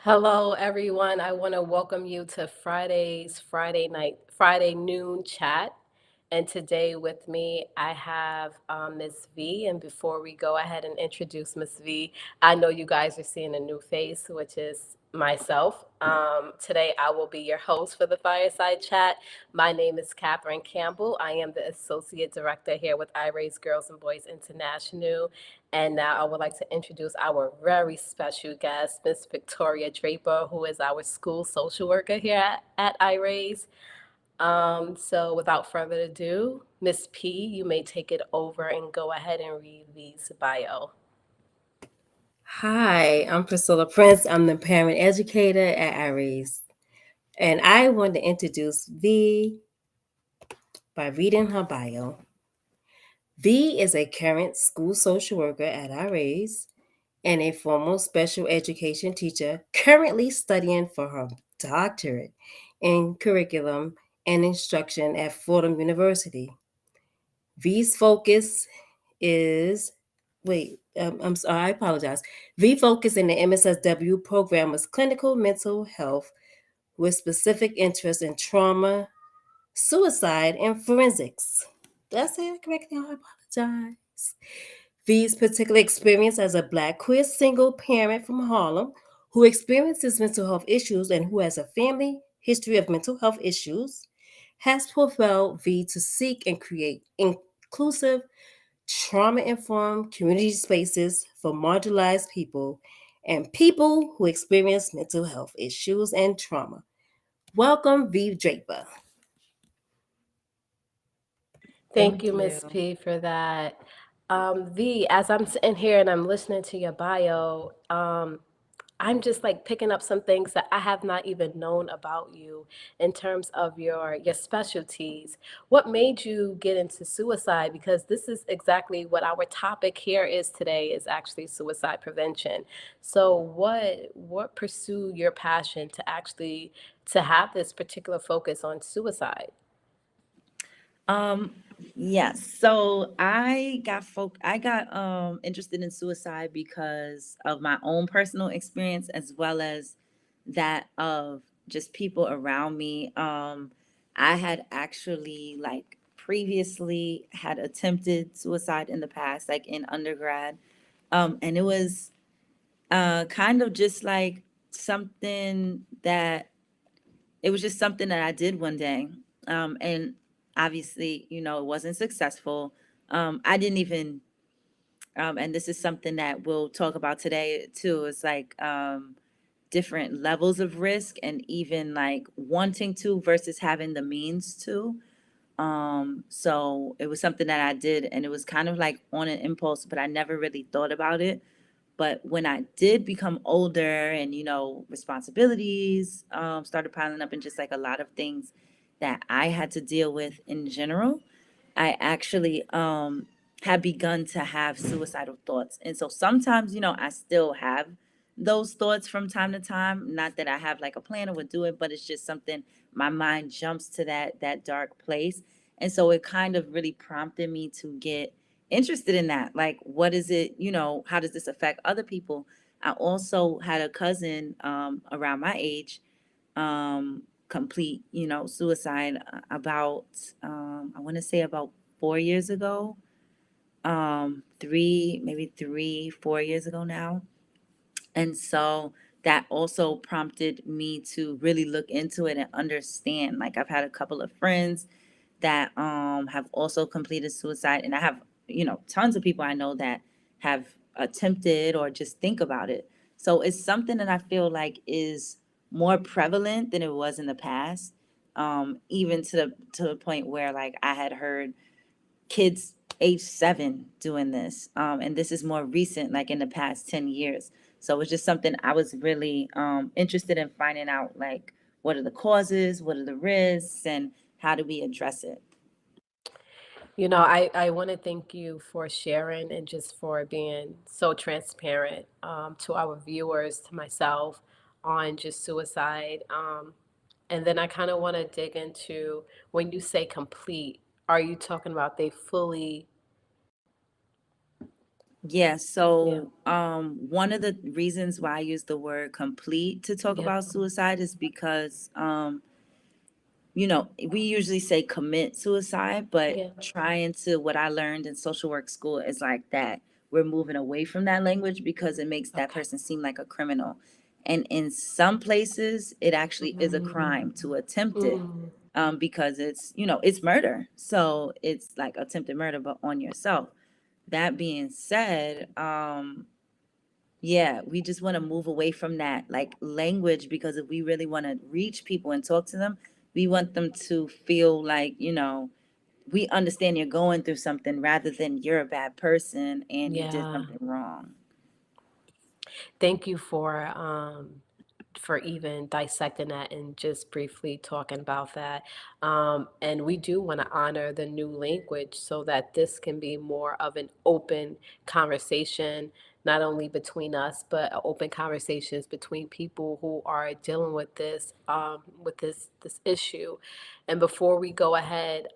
Hello, everyone. I want to welcome you to Friday noon chat. And today with me, I have Miss V. And before we go ahead and introduce Miss V, I know you guys are seeing a new face, which is myself. Today, I will be your host for the Fireside chat. My name is Catherine Campbell. I am the Associate Director here with I Raise Girls and Boys International. And now I would like to introduce our very special guest, Miss Victoria Draper, who is our school social worker here at iRaise. So without further ado, Miss P, you may take it over and go ahead and read V's bio. Hi, I'm Priscilla Prince. I'm the parent educator at Aries. And I want to introduce V by reading her bio. V is a current school social worker at Aries and a former special education teacher currently studying for her doctorate in curriculum and instruction at Fordham University. V's focus is I'm sorry, I apologize. V focus in the MSSW program was clinical mental health with specific interest in trauma, suicide, and forensics. Did I say that correctly? I apologize. V's particular experience as a black queer single parent from Harlem who experiences mental health issues and who has a family history of mental health issues has propelled V to seek and create inclusive trauma informed community spaces for marginalized people and people who experience mental health issues and trauma. Welcome, V. Draper. Thank you, Thank Miss you. P, for that. V, as I'm sitting here and I'm listening to your bio, I'm just like picking up some things that I have not even known about you in terms of your specialties. What made you get into suicide? Because this is exactly what our topic here is today is actually suicide prevention. So what pursued your passion to actually to have this particular focus on suicide? Um, yes. So I got interested in suicide because of my own personal experience as well as that of just people around me. I had actually like previously had attempted suicide in the past, like in undergrad. And it was kind of just like something that it was just something that I did one day. And obviously, it wasn't successful. I didn't even, and this is something that we'll talk about today too. It's like different levels of risk and even like wanting to versus having the means to. So it was something that I did, and it was kind of like on an impulse, but I never really thought about it. But when I did become older and, responsibilities started piling up and just like a lot of things that I had to deal with in general, I actually had begun to have suicidal thoughts. And so sometimes, I still have those thoughts from time to time. Not that I have like a plan or would do it, but it's just something my mind jumps to that dark place. And so it kind of really prompted me to get interested in that. Like, what is it, how does this affect other people? I also had a cousin around my age complete, suicide about, I want to say about 4 years ago, maybe 4 years ago now. And so that also prompted me to really look into it and understand. Like, I've had a couple of friends that have also completed suicide, and I have, tons of people I know that have attempted or just think about it. So it's something that I feel like is more prevalent than it was in the past. Even to the point where like I had heard kids age 7 doing this, and this is more recent, like in the past 10 years. So it's just something I was really interested in finding out, like what are the causes, what are the risks, and how do we address it. I want to thank you for sharing and just for being so transparent to our viewers, to myself, on just suicide. And then I kind of want to dig into when you say complete, are you talking about they fully Yeah, Yeah. so one of the reasons why I use the word complete to talk Yeah. about suicide is because we usually say commit suicide, but Yeah. trying to, what I learned in social work school is like that we're moving away from that language because it makes that Okay. person seem like a criminal. And in some places, it actually is a Mm. crime to attempt it, Mm. because it's murder. So it's like attempted murder, but on yourself. That being said, yeah, we just want to move away from that like language, because if we really want to reach people and talk to them, we want them to feel like, we understand you're going through something rather than you're a bad person and you did Yeah. something wrong. Thank you for even dissecting that and just briefly talking about that. And we do want to honor the new language so that this can be more of an open conversation, not only between us, but open conversations between people who are dealing with this issue. And before we go ahead,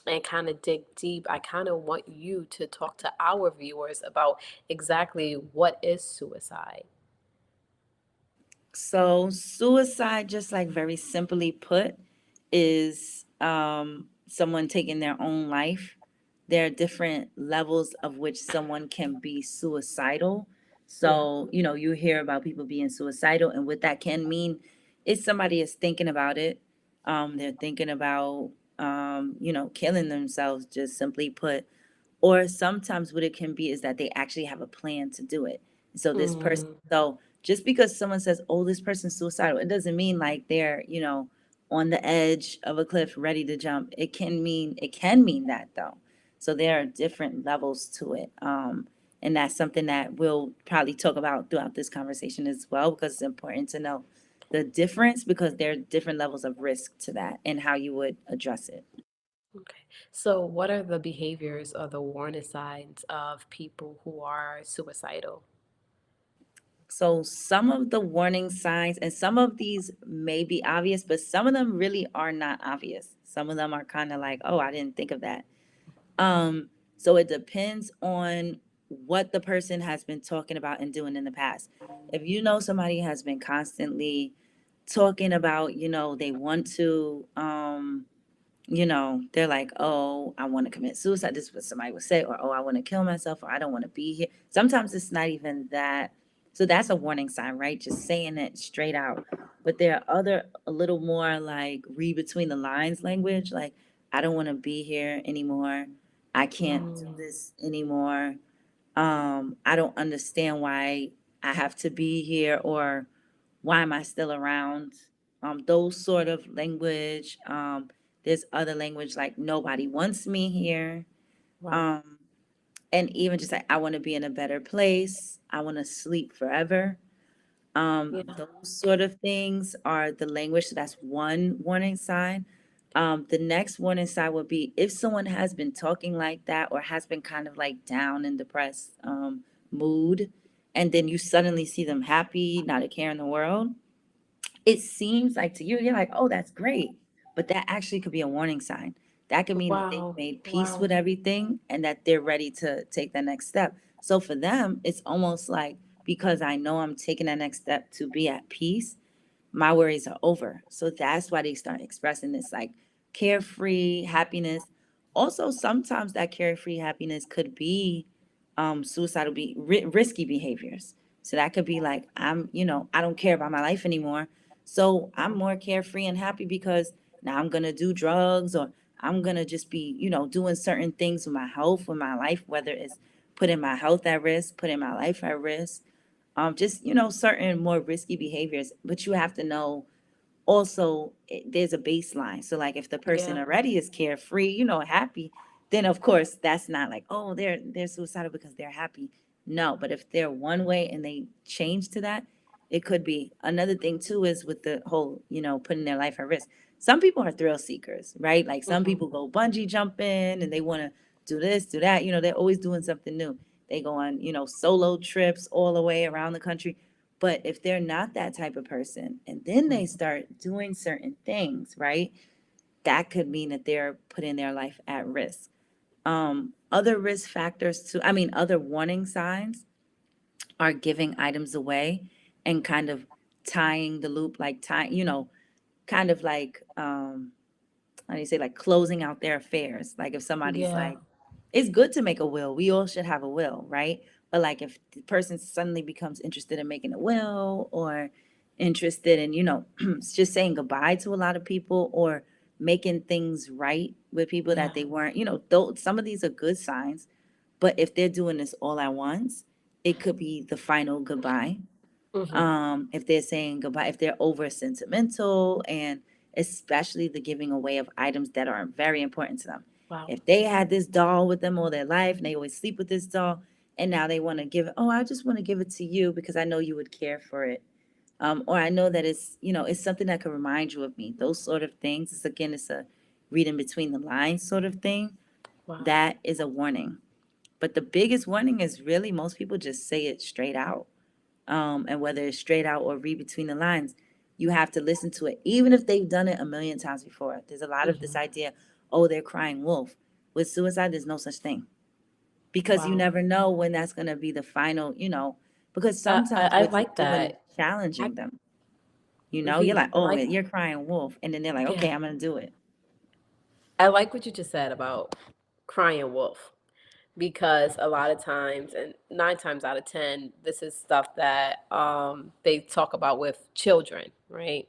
and kind of dig deep, I kind of want you to talk to our viewers about exactly what is suicide. So suicide, just like very simply put, is someone taking their own life. There are different levels of which someone can be suicidal. Yeah. So, you hear about people being suicidal, and what that can mean is somebody is thinking about it. They're thinking about, killing themselves, just simply put. Or sometimes what it can be is that they actually have a plan to do it. So this person, Mm, so just because someone says, "Oh, this person's suicidal," it doesn't mean like they're, on the edge of a cliff ready to jump. It can mean that though. So there are different levels to it. And that's something that we'll probably talk about throughout this conversation as well, because it's important to know the difference, because there are different levels of risk to that and how you would address it. okay. So, what are the behaviors or the warning signs of people who are suicidal? So some of the warning signs, and some of these may be obvious, but some of them really are not obvious. Some of them are kind of like, oh, I didn't think of that. So it depends on what the person has been talking about and doing in the past. If you know somebody has been constantly talking about, they want to they're like, oh, I want to commit suicide. This is what somebody would say, or oh, I want to kill myself, or I don't want to be here. Sometimes it's not even that. So that's a warning sign, right? Just saying it straight out. But there are other, a little more like read between the lines language, like, I don't want to be here anymore. I can't do Mm, this anymore. I don't understand why I have to be here, or why am I still around? Those sort of language. There's other language like nobody wants me here. wow. Um, and even just like I want to be in a better place. I want to sleep forever. Yeah. Those sort of things are the language. So that's one warning sign. The next warning sign would be if someone has been talking like that, or has been kind of like down and depressed mood, and then you suddenly see them happy, not a care in the world. It seems like to you, you're like, oh, that's great. But that actually could be a warning sign. That could mean that they've Wow. made peace Wow. with everything and that they're ready to take that next step. So for them, it's almost like, because I know I'm taking that next step to be at peace, my worries are over. So that's why they start expressing this like carefree happiness. Also, sometimes that carefree happiness could be suicidal, risky behaviors. So that could be like, I don't care about my life anymore. So I'm more carefree and happy because now I'm going to do drugs, or I'm going to just be, doing certain things with my health, with my life, whether it's putting my health at risk, putting my life at risk, just certain more risky behaviors. But you have to know also, there's a baseline. So like if the person Yeah. already is carefree, happy, then of course that's not like, oh, they're suicidal because they're happy. No, but if they're one way and they change to that, it could be. Another thing too is with the whole, putting their life at risk. Some people are thrill seekers, right? Like some Hmm. people go bungee jumping and they want to do this, do that. They're always doing something new. They go on, solo trips all the way around the country. But if they're not that type of person and then they start doing certain things, right? That could mean that they're putting their life at risk. Other risk factors too, I mean, other warning signs are giving items away and kind of tying the loop, like tying, kind of like, how do you say, like closing out their affairs. Like if somebody's Yeah. like, it's good to make a will. We all should have a will, right? But like if the person suddenly becomes interested in making a will, or interested in, just saying goodbye to a lot of people, or making things right with people Yeah. that they weren't, though some of these are good signs, but if they're doing this all at once, it could be the final goodbye. Hmm. If they're saying goodbye, if they're over sentimental, and especially the giving away of items that are very important to them. Wow. If they had this doll with them all their life and they always sleep with this doll, and now they want to give it, oh, I just want to give it to you because I know you would care for it. Or I know that it's, it's something that can remind you of me. Those sort of things. It's, again, it's a reading between the lines sort of thing. Wow. That is a warning. But the biggest warning is really most people just say it straight out. And whether it's straight out or read between the lines, you have to listen to it, even if they've done it a million times before. There's a lot of this Hmm. idea, oh, they're crying wolf. With suicide, there's no such thing, because you Wow. never know when that's going to be the final, because sometimes I what you're like doing is that. I, challenging them. You're V, like, oh, you're crying wolf. And then they're like, yeah. okay, I'm going to do it. I like what you just said about crying wolf, because a lot of times, and 9 times out of 10, this is stuff that they talk about with children, right?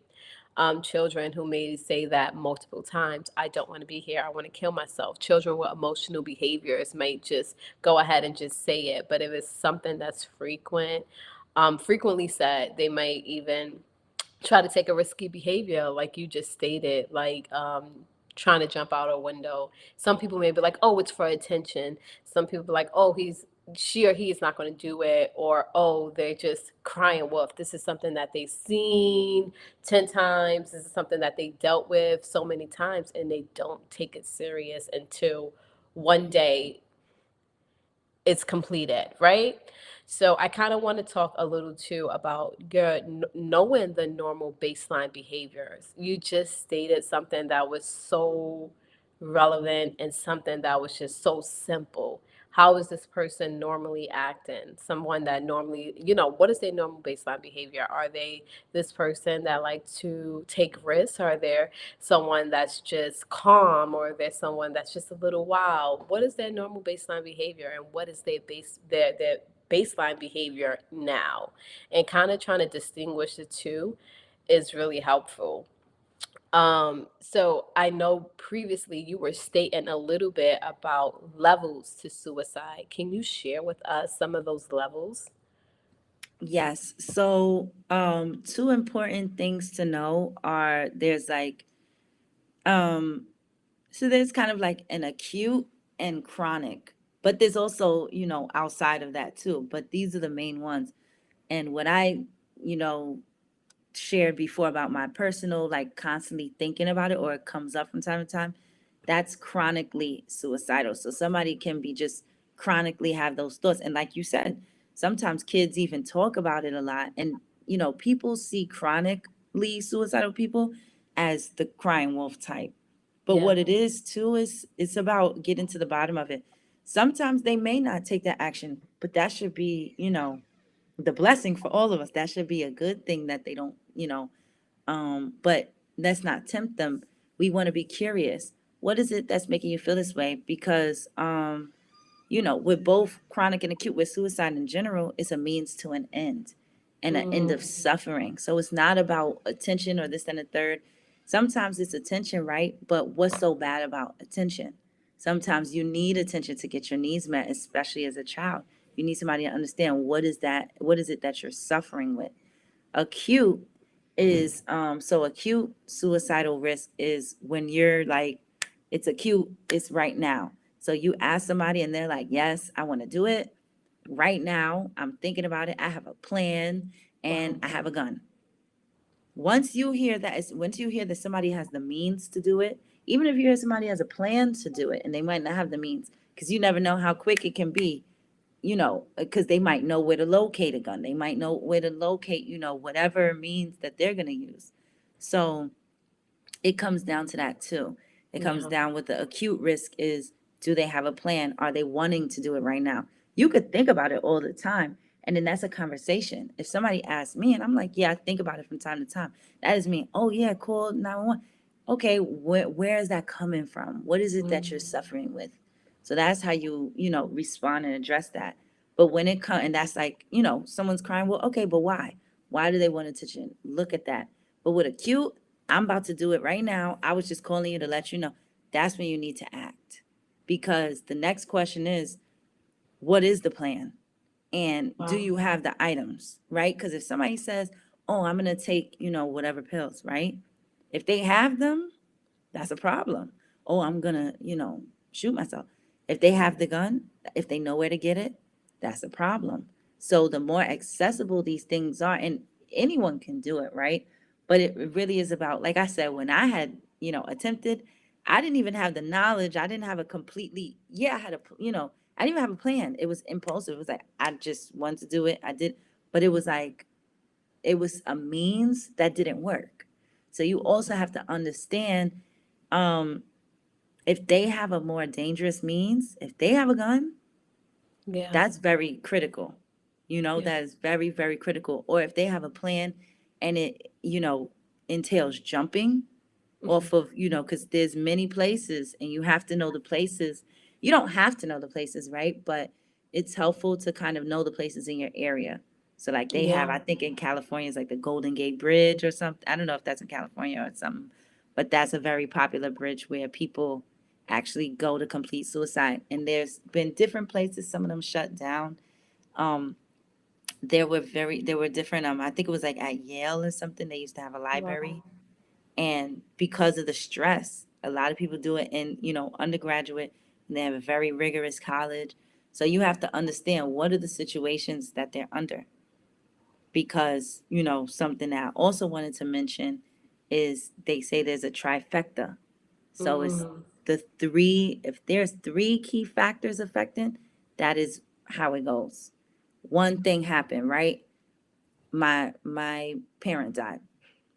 Children who may say that multiple times, I don't want to be here, I want to kill myself. Children with emotional behaviors may just go ahead and just say it. But if it's something that's frequently said, they might even try to take a risky behavior, like you just stated, like trying to jump out a window. Some people may be like, oh, it's for attention. Some people be like, oh, she or he is not going to do it, or oh, they're just crying wolf. This is something that they've seen 10 times. This is something that they dealt with so many times, and they don't take it serious until one day it's completed, right? So I kind of want to talk a little too about your knowing the normal baseline behaviors. You just stated something that was so relevant and something that was just so simple. How is this person normally acting? Someone that normally, what is their normal baseline behavior? Are they this person that like to take risks? Are they someone that's just calm, or there's someone that's just a little wild? What is their normal baseline behavior, and what is their baseline behavior now? And kind of trying to distinguish the two is really helpful. So I know previously you were stating a little bit about levels to suicide. Can you share with us some of those levels? Yes. So, two important things to know are, there's like, um, so there's kind of like an acute and chronic, but there's also, outside of that too. But these are the main ones. And what I, you know, shared before about my personal, like constantly thinking about it, or it comes up from time to time, that's chronically suicidal. So somebody can be just chronically have those thoughts. And like you said, sometimes kids even talk about it a lot. And, people see chronically suicidal people as the crying wolf type. But Yeah. what it is too is it's about getting to the bottom of it. Sometimes they may not take that action, but that should be, the blessing for all of us. That should be a good thing that they don't, but let's not tempt them. We want to be curious. What is it that's making you feel this way? Because, with both chronic and acute, with suicide in general, it's a means to an end, and an end Mm, of suffering. So it's not about attention or this and the third. Sometimes it's attention, right? But what's so bad about attention? Sometimes you need attention to get your needs met, especially as a child. You need somebody to understand what is that, what is it that you're suffering with. Acute is, so acute suicidal risk is when you're like, it's acute, it's right now. So you ask somebody and they're like, yes, I want to do it right now. I'm thinking about it. I have a plan and wow. I have a gun. Once you hear that somebody has the means to do it, even if you hear somebody has a plan to do it and they might not have the means, because you never know how quick it can be, because they might know where to locate a gun. They might know where to locate, whatever means that they're going to use. So it comes down to that too. It comes Yeah. down with the acute risk is Do they have a plan? Are they wanting to do it right now? You could think about it all the time. And then that's a conversation. If somebody asks me and I'm like, yeah, I think about it from time to time, that is me. Oh, yeah, call 911. Okay, where is that coming from? What is it that you're Mm. suffering with? So that's how you respond and address that. But when it comes, and that's like, someone's crying, well, okay, but why? Why do they want attention? Look at that. But with acute, I'm about to do it right now. I was just calling you to let you know. That's when you need to act. Because the next question is, what is the plan? And do Wow. you have the items, right? Because if somebody says, oh, I'm going to take, whatever pills, right? If they have them, that's a problem. Oh, I'm going to, shoot myself. If they have the gun, if they know where to get it, that's a problem. So the more accessible these things are, and anyone can do it, right? But it really is about, like I said, when I had, attempted, I didn't even have the knowledge. I didn't have a completely, yeah, I had a, I didn't even have a plan. It was impulsive. It was like, I just wanted to do it. I did. But it was like, it was a means that didn't work. So you also have to understand, um, if they have a more dangerous means, if they have a gun, Yeah. that's very critical. Yeah. That is very, very critical. Or if they have a plan and it, entails jumping Hmm. off of, because there's many places and you have to know the places. You don't have to know the places, right? But it's helpful to kind of know the places in your area. So like they have, Yeah. I think in California is like the Golden Gate Bridge or something. I don't know if that's in California or something, but that's a very popular bridge where people actually go to complete suicide. And there's been different places, some of them shut down. Um, there were different, I think it was like at Yale or something, they used to have a Wow. library. And because of the stress, a lot of people do it in, undergraduate, and they have a very rigorous college. So you have to understand what are the situations that they're under. Because, something that I also wanted to mention is they say there's a trifecta. So it's Mm. the three, if there's three key factors affecting, that is how it goes. One thing happened, right? My parent died.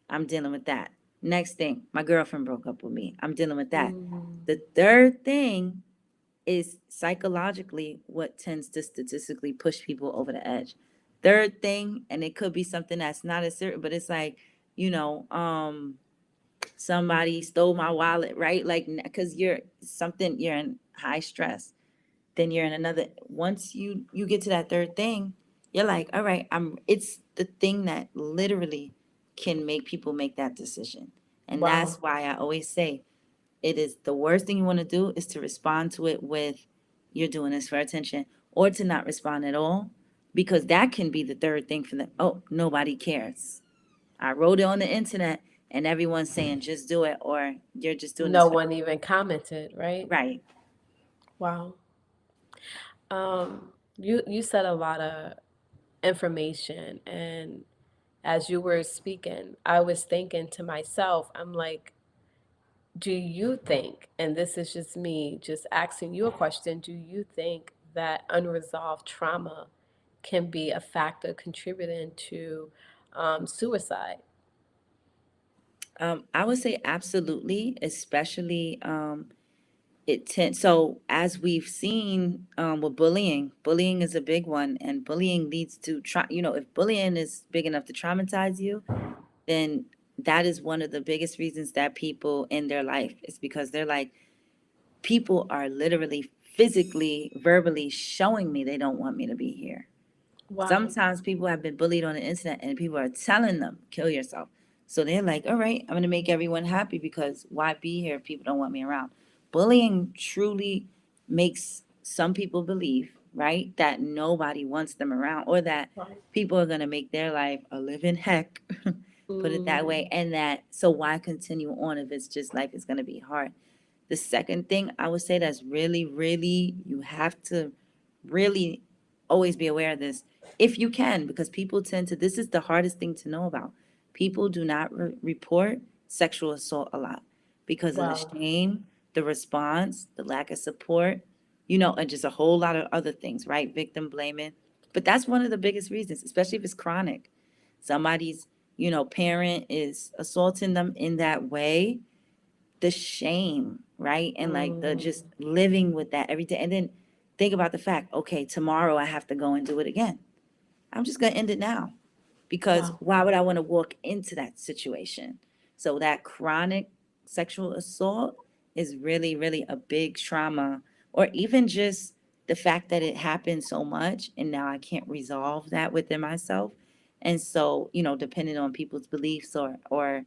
I'm dealing with that. Next thing, my girlfriend broke up with me. I'm dealing with that. Mm. The third thing is psychologically what tends to statistically push people over the edge. Third thing, and it could be something that's not as certain, but it's like, you know, somebody stole my wallet, right? Like, because you're in high stress, then you're in another. Once you get to that third thing, you're like, all right, it's the thing that literally can make people make that decision. And that's Wow. why I always say it is the worst thing you want to do is to respond to it with you're doing this for attention, or to not respond at all, because that can be the third thing for them. Oh, nobody cares. I wrote it on the internet and everyone's saying just do it, or you're just doing this No for one even commented, right? right. Wow. You said a lot of information, and as you were speaking, I was thinking to myself, I'm like, do you think, and this is just me just asking you a question, do you think that unresolved trauma can be a factor contributing to suicide? I would say absolutely, especially so as we've seen with bullying is a big one, and bullying leads to if bullying is big enough to traumatize you, then that is one of the biggest reasons that people in their life is because they're like, people are literally physically, verbally showing me they don't want me to be here. Wow. Sometimes people have been bullied on the internet and people are telling them, kill yourself. So they're like, all right, I'm going to make everyone happy because why be here if people don't want me around? Bullying truly makes some people believe, right, that nobody wants them around, or that Right. people are going to make their life a living heck, put it that Mm. way. And that, so why continue on if it's just life is going to be hard? The second thing I would say that's really, really, you have to really always be aware of this if you can, because people tend to, this is the hardest thing to know about. People do not report sexual assault a lot because of the Wow. shame, the response, the lack of support, and just a whole lot of other things, right? Victim blaming. But that's one of the biggest reasons, especially if it's chronic. Somebody's, parent is assaulting them in that way, the shame, right? And like the Mm, just living with that every day. And then think about the fact, okay, tomorrow I have to go and do it again. I'm just going to end it now, because wow. why would I want to walk into that situation? So that chronic sexual assault is really, really a big trauma, or even just the fact that it happened so much and now I can't resolve that within myself. And so, depending on people's beliefs or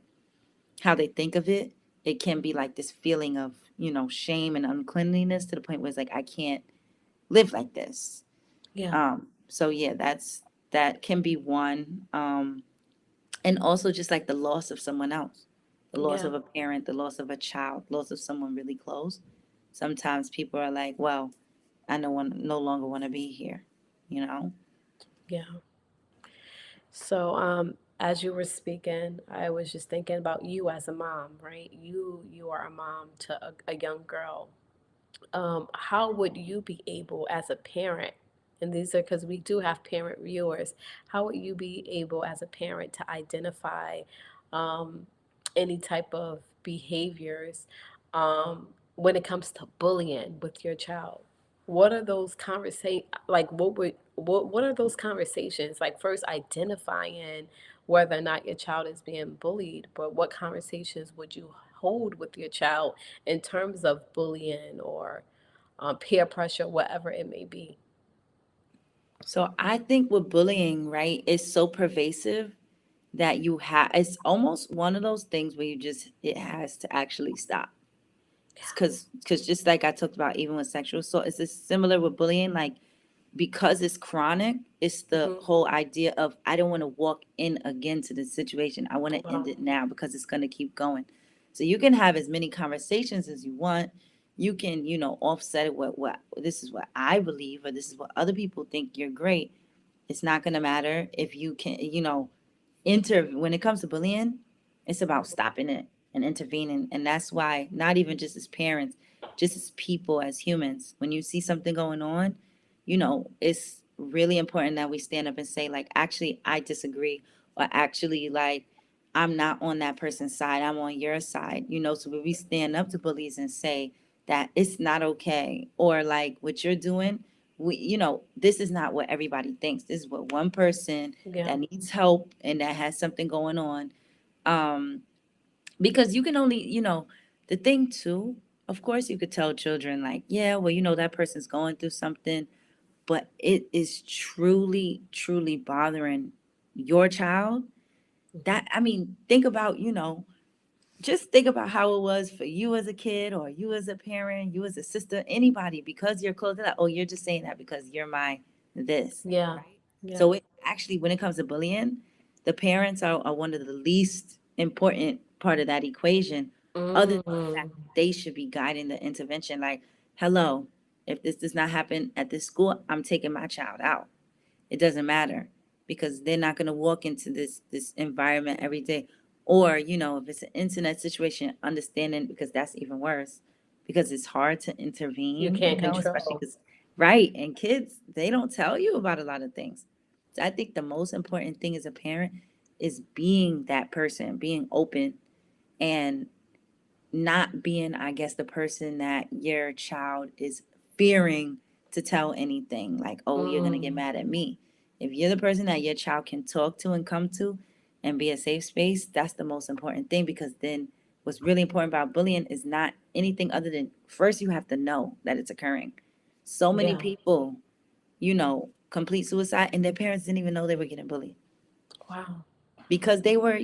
how they think of it, it can be like this feeling of, shame and uncleanliness, to the point where it's like I can't live like this. Yeah. So yeah, that can be one. And also just like the loss of someone else, the loss Yeah. of a parent, the loss of a child, loss of someone really close. Sometimes people are like, well, I no longer want to be here, you know? Yeah. So, as you were speaking, I was just thinking about you as a mom, right? You are a mom to a young girl. How would you be able as a parent, and these are because we do have parent viewers, how would you be able as a parent to identify um, any type of behaviors when it comes to bullying with your child? What are those like what are those conversations? Like first identifying whether or not your child is being bullied, but what conversations would you hold with your child in terms of bullying or peer pressure, whatever it may be? So I think with bullying, right, it's so pervasive that it's almost one of those things where it has to actually stop. Because just like I talked about, even with sexual assault, it's just similar with bullying. Like, because it's chronic, it's the Hmm. whole idea of I don't want to walk in again to this situation. I want to end Wow. it now because it's going to keep going. So you can have as many conversations as you want. You can, offset it with what this is what I believe, or this is what other people think you're great. It's not going to matter if you can, when it comes to bullying, it's about stopping it and intervening. And that's why, not even just as parents, just as people, as humans, when you see something going on, it's really important that we stand up and say, like, actually, I disagree, or actually, like, I'm not on that person's side, I'm on your side. So when we stand up to bullies and say that it's not okay, or like what you're doing, this is not what everybody thinks. This is what one person Yeah. that needs help and that has something going on. Um, because you can only, the thing too, of course, you could tell children, like, yeah, well, that person's going through something, but it is truly, truly bothering your child. Hmm. That, I mean, just think about how it was for you as a kid, or you as a parent, you as a sister, anybody, because you're close to that. Oh, you're just saying that because you're my this, Yeah. right? Yeah. So it actually, when it comes to bullying, the parents are one of the least important part of that equation, other than the Mm. fact that they should be guiding the intervention. Like, hello, if this does not happen at this school, I'm taking my child out. It doesn't matter, because they're not going to walk into this environment every day. Or, if it's an internet situation, understanding, because that's even worse, because it's hard to You intervene, can't especially control. because, right, and kids, they don't tell you about a lot of things. So I think the most important thing as a parent is being that person, being open, and not being, I guess, the person that your child is fearing to tell anything, like, oh, you're going to get Mm. mad at me. If you're the person that your child can talk to and come to and be a safe space, that's the most important thing, because then what's really important about bullying is not anything other than, first, you have to know that it's occurring. So many Yeah. people, complete suicide, and their parents didn't even know they were getting bullied, Wow. because they were,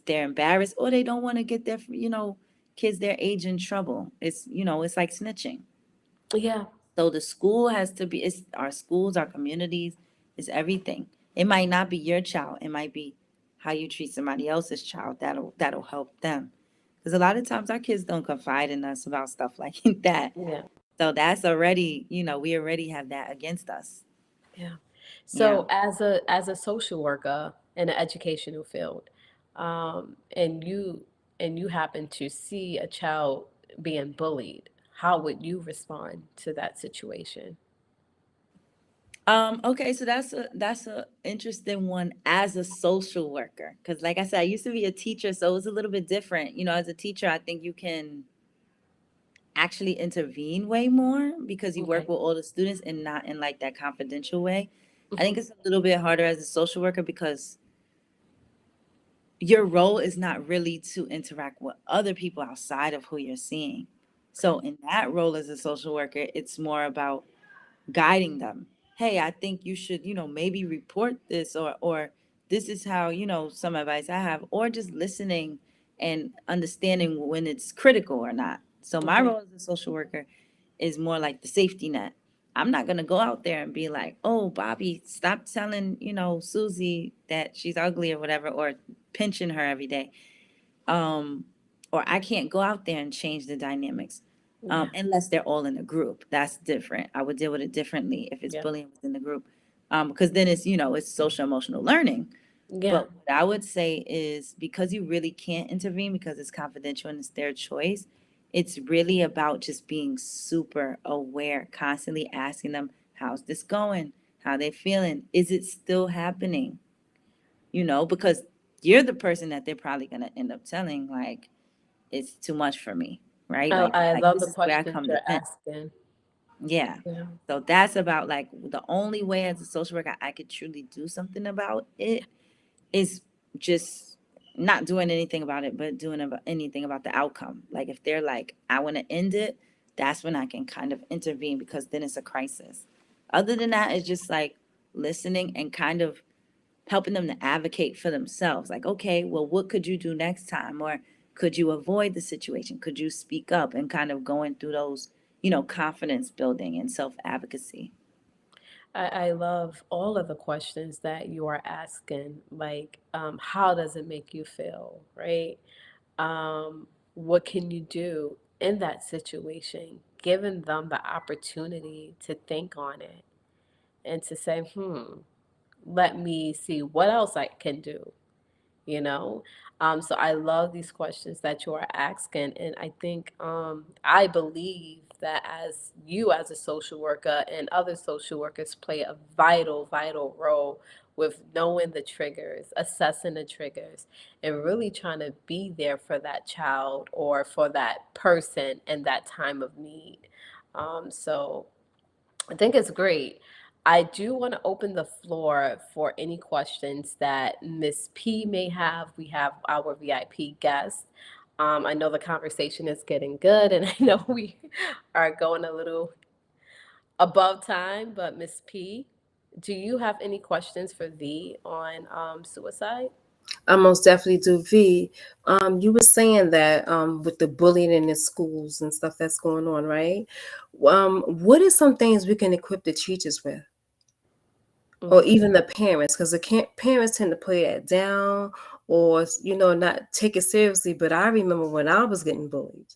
they're embarrassed, or they don't want to get their, kids their age in trouble. It's like snitching. Yeah. So the school has to be, it's our schools, our communities, is everything. It might not be your child. It might be how you treat somebody else's child. That'll help them. Because a lot of times our kids don't confide in us about stuff like that. Yeah. So that's already, we already have that against us. Yeah. Yeah. So as a social worker in an educational field, and you happen to see a child being bullied, how would you respond to that situation? Okay, so that's a interesting one as a social worker. Because like I said, I used to be a teacher, so it was a little bit different. As a teacher, I think you can actually intervene way more because you work Okay. with all the students and not in like that confidential way. I Hmm. think it's a little bit harder as a social worker because your role is not really to interact with other people outside of who you're seeing. So Okay. in that role as a social worker, it's more about guiding them. Hey, I think you should, maybe report this, or this is how, some advice I have, or just listening and understanding when it's critical or not. So my Okay. role as a social worker is more like the safety net. I'm not going to go out there and be like, "Oh, Bobby, stop telling, Susie that she's ugly or whatever, or pinching her every day." um, or I can't go out there and change the dynamics, Yeah. unless they're all in a group. That's different. I would deal with it differently if it's Yeah. bullying within the group, because then it's social emotional learning. Yeah. But what I would say is because you really can't intervene because it's confidential and it's their choice, it's really about just being super aware, constantly asking them, how's this going? How they feeling? Is it still happening? Because you're the person that they're probably going to end up telling, like, it's too much for me, right? I, Like, I like love this the is where I questions come to you're vent. asking. Yeah. Yeah. So that's about like the only way as a social worker I could truly do something about it is just not doing anything about it, but doing about anything about the outcome. Like if they're like, I want to end it, that's when I can kind of intervene because then it's a crisis. Other than that, it's just like listening and kind of helping them to advocate for themselves. Like, okay, well, what could you do next time? Or could you avoid the situation? Could you speak up and kind of going through those, confidence building and self advocacy? I love all of the questions that you are asking. Like, how does it make you feel, right? What can you do in that situation? Giving them the opportunity to think on it and to say, let me see what else I can do, you know? So I love these questions that you are asking. And I think, I believe that as you, as a social worker, and other social workers play a vital, vital role with knowing the triggers, assessing the triggers, and really trying to be there for that child or for that person in that time of need. So I think it's great. I do want to open the floor for any questions that Miss P may have. We have our VIP guest. I know the conversation is getting good, and I know we are going a little above time, but Miss P, do you have any questions for V on suicide? I most definitely do. V, you were saying that with the bullying in the schools and stuff that's going on, right? What are some things we can equip the teachers with, or Mm, even the parents? Because parents tend to play that down, or not take it seriously. But I remember when I was getting bullied,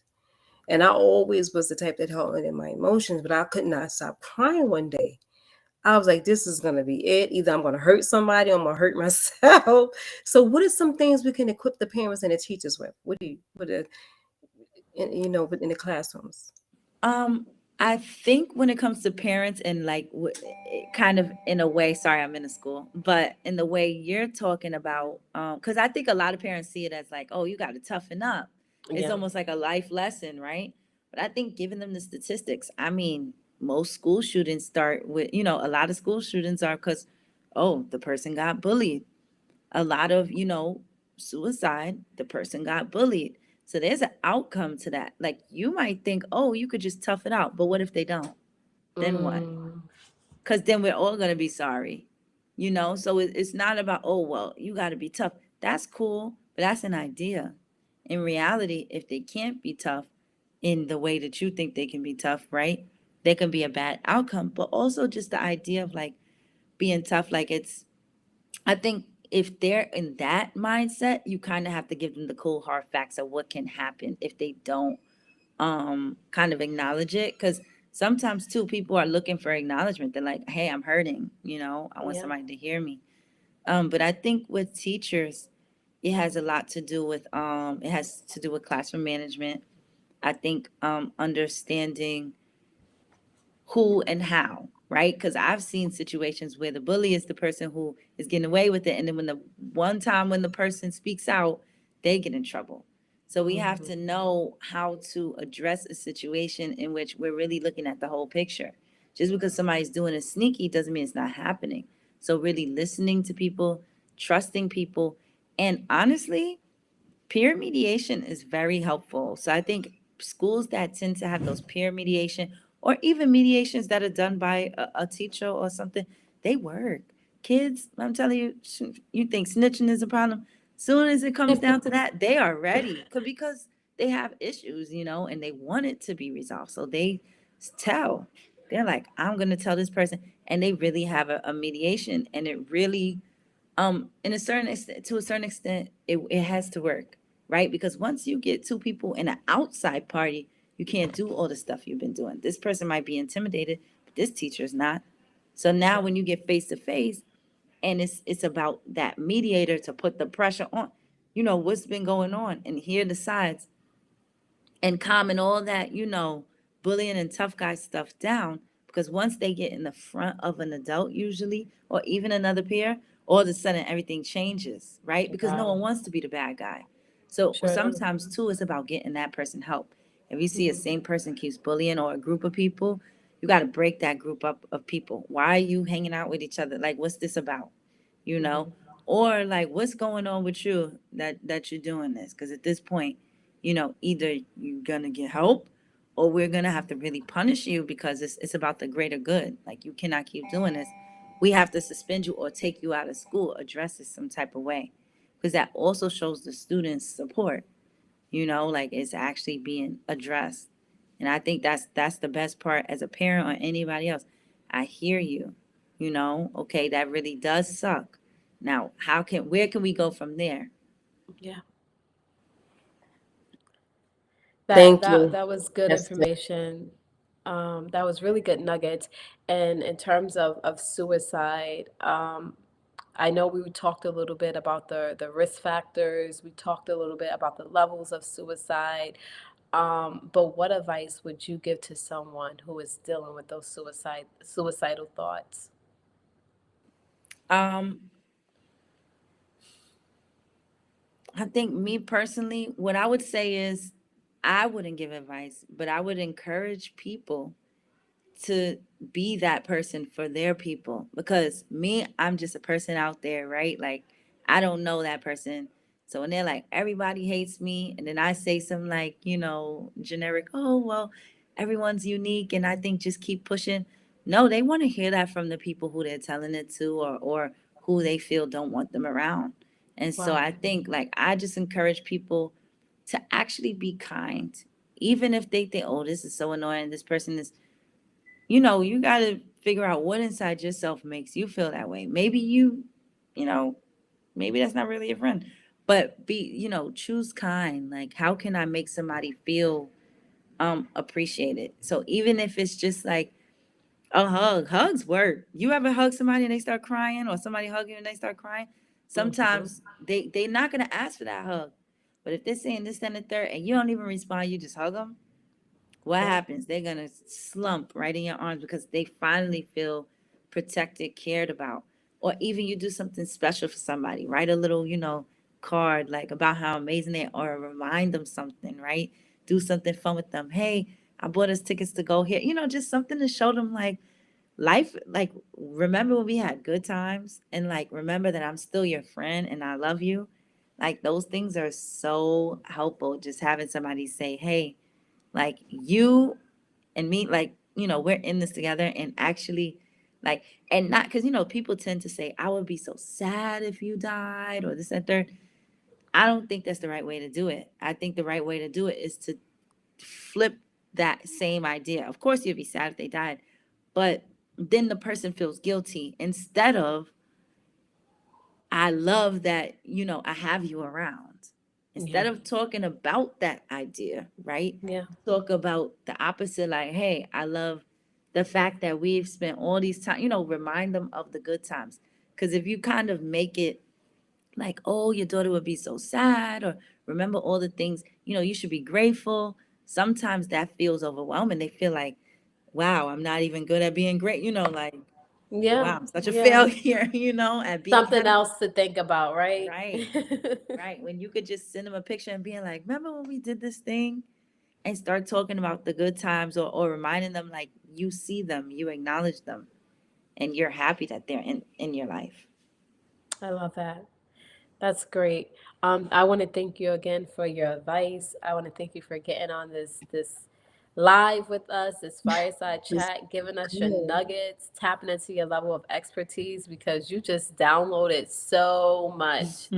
and I always was the type that held in my emotions, but I could not stop crying one day. I was like, this is gonna be it. Either I'm gonna hurt somebody or I'm gonna hurt myself. So what are some things we can equip the parents and the teachers with? What are, within the classrooms? Um, I think when it comes to parents and like kind of in a way, sorry, I'm in a school, but in the way you're talking about, because I think a lot of parents see it as like, oh, you got to toughen up. It's yeah, almost like a life lesson, right? But I think giving them the statistics, I mean, most school shootings start with, a lot of school shootings are because, oh, the person got bullied. A lot of, suicide, the person got bullied. So there's an outcome to that. Like you might think, oh, you could just tough it out. But what if they don't? Then what? mm, Because then we're all going to be sorry, So it's not about, oh, well, you got to be tough. That's cool, but that's an idea. In reality, if they can't be tough in the way that you think they can be tough, right? There can be a bad outcome. But also just the idea of like being tough, like I think if they're in that mindset, you kind of have to give them the cold hard facts of what can happen if they don't kind of acknowledge it. Because sometimes too, people are looking for acknowledgement. They're like, hey, I'm hurting, I want yeah, somebody to hear me. But I think with teachers, it has a lot to do with it has to do with classroom management. I think understanding who and how. right? Because I've seen situations where the bully is the person who is getting away with it, and then when the one time when the person speaks out, they get in trouble. So we have Mhm. to know how to address a situation in which we're really looking at the whole picture. Just because somebody's doing it sneaky doesn't mean it's not happening. So really listening to people, trusting people, and honestly, peer mediation is very helpful. So I think schools that tend to have those peer mediation or even mediations that are done by a teacher or something, they work. Kids, I'm telling you, you think snitching is a problem. Soon as it comes down to that, they are ready because they have issues, and they want it to be resolved. So they tell. They're like, I'm going to tell this person. And they really have a mediation. And it really in a certain extent, to a certain extent, it has to work, right? Because once you get two people in an outside party, you can't do all the stuff you've been doing. This person might be intimidated, but this teacher is not. So now Yeah. when you get face to face, and it's about that mediator to put the pressure on, what's been going on, and hear the sides, and calming all that, bullying and tough guy stuff down. Because once they get in the front of an adult, usually, or even another peer, all of a sudden everything changes, right? Because no Wow. one wants to be the bad guy. So Sure do. sometimes, too, it's about getting that person help. If you see a Mhm. same person keeps bullying or a group of people, you got to break that group up of people. Why are you hanging out with each other? Like, what's this about? You know? Mhm. Or like, what's going on with you that you're doing this? Because at this point, either you're gonna get help or we're gonna have to really punish you because it's about the greater good. Like you cannot keep doing this. We have to suspend you or take you out of school, address this some type of way. Because that also shows the students support, like it's actually being addressed. And I think that's the best part as a parent or anybody else. I hear you, okay, that really does suck. Now, where can we go from there? Yeah. That Thank that you. that was good That's good. information. That was really good nuggets. And in terms of suicide, I know we talked a little bit about the risk factors. We talked a little bit about the levels of suicide. But what advice would you give to someone who is dealing with those suicidal thoughts? Um, I think me personally, what I would say is I wouldn't give advice, but I would encourage people to be that person for their people. Because me, I'm just a person out there, right? Like, I don't know that person. So when they're like, everybody hates me, and then I say something like, generic, oh, well, everyone's unique, and I think just keep pushing. No, they want to hear that from the people who they're telling it to, or who they feel don't want them around. And so Wow. I think, like, I just encourage people to actually be kind, even if they think, oh, this is so annoying, this person is, you got to figure out what inside yourself makes you feel that way. Maybe you know, maybe that's not really your friend, but choose kind. Like, how can I make somebody feel appreciated? So even if it's just like a hug, hugs work. You ever hug somebody and they start crying, or somebody hug you and they start crying? Hmm. Sometimes they're not gonna ask for that hug, but if they're saying this, then the third, and you don't even respond, you just hug them, what Yeah. happens? They're gonna slump right in your arms because they finally feel protected, cared about. Or even you do something special for somebody, write a little, card like about how amazing they are, or remind them something, right? Do something fun with them. Hey, I bought us tickets to go here. Just something to show them like life, like remember when we had good times, and like remember that I'm still your friend and I love you. Like those things are so helpful. Just having somebody say, hey, like you and me, like, we're in this together, and actually, like, and not because, people tend to say, I would be so sad if you died, or this and third. I don't think that's the right way to do it. I think the right way to do it is to flip that same idea. Of course, you'd be sad if they died, but then the person feels guilty instead of, I love that, I have you around. Instead Yeah. of talking about that idea, right? Yeah. Talk about the opposite, like, hey, I love the fact that we've spent all these time, remind them of the good times. Because if you kind of make it like, oh, your daughter would be so sad, or remember all the things, you should be grateful. Sometimes that feels overwhelming. They feel like, wow, I'm not even good at being great, like, Yeah, wow, I'm such a yeah. failure, at being Something happy. else to think about, right? Right, right. When you could just send them a picture and being like, remember when we did this thing? And start talking about the good times, or reminding them like you see them, you acknowledge them, and you're happy that they're in your life. I love that. That's great. I want to thank you again for your advice. I want to thank you for getting on this live with us, this fireside It's chat, giving us your good. nuggets, tapping into your level of expertise because you just downloaded so much,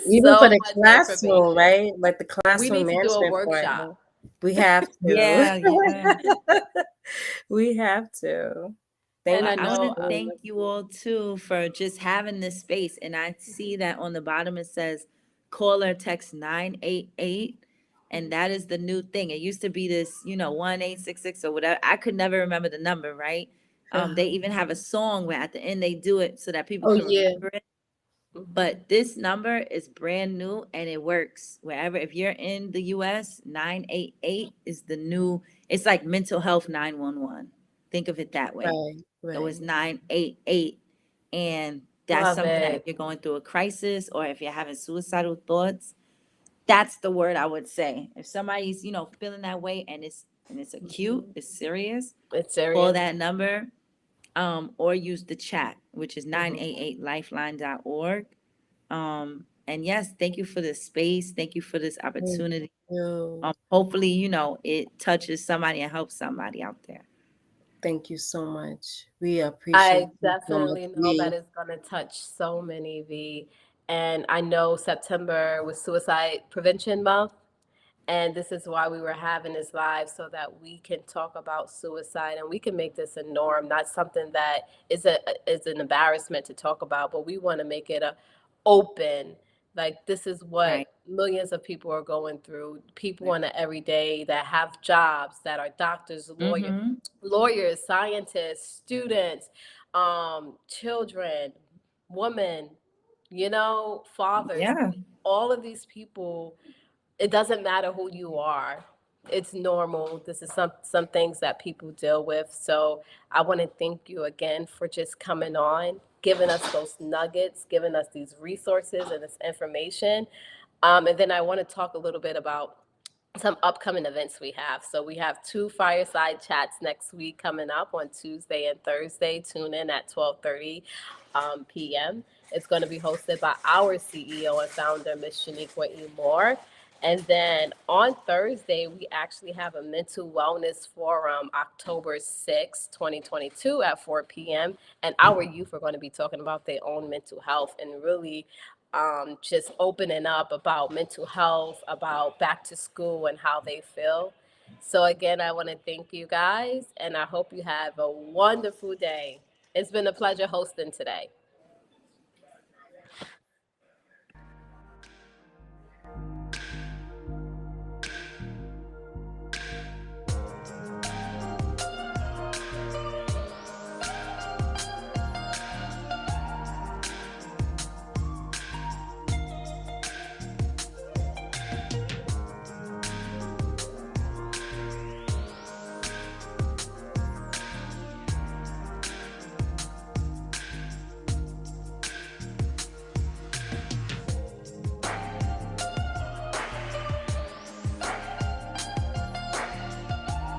Even for so the much classroom, information. right? Like the We classroom need to do a management part. workshop. We have to. Yeah, yeah. We have to. And Thank I I you want know, to so thank much. you all too for just having this space. And I see that on the bottom it says call or text 988. And that is the new thing. It used to be this, 1866 or whatever. I could never remember the number, right? They uh-huh. even have a song where at the end they do it so that people Oh can yeah, remember it. Mhm. But this number is brand new and it works wherever. If you're in the US, 988 is the new, it's like mental health 911. Think of it that way. right, So it's right. 988. And that's Love something that if it. you're going through a crisis or if you're having suicidal thoughts, that's the word I would say. If somebody's, feeling that way and it's acute, Mhm. it's serious, It's call serious. that number, or use the chat, which is Mhm. 988lifeline.org. And yes, thank you for this space. Thank you for this Thank opportunity. you. Hopefully, it touches somebody and helps somebody out there. Thank you so much. We appreciate I you so much. definitely know that We it's going to touch so many, V. And I know September was Suicide Prevention Month. And this is why we were having this live so that we can talk about suicide and we can make this a norm, not something that is an embarrassment to talk about, but we want to make it a open. Like this is Right. what millions of people are going through. People Right. in the everyday that have jobs, that are doctors, Mm-hmm. lawyers, scientists, students, children, women, fathers. Yeah. All of these people, it doesn't matter who you are. It's normal. This is some things that people deal with. So I want to thank you again for just coming on, giving us those nuggets, giving us these resources and this information. And then I want to talk a little bit about some upcoming events we have. So we have two fireside chats next week coming up on Tuesday and Thursday. Tune in at 12:30 p.m. It's going to be hosted by our CEO and founder, Ms. Shaniqua E. Moore. And then on Thursday, we actually have a mental wellness forum, October 6, 2022 at 4 p.m. And our youth are going to be talking about their own mental health and really just opening up about mental health, about back to school and how they feel. So, again, I want to thank you guys, and I hope you have a wonderful day. It's been a pleasure hosting today.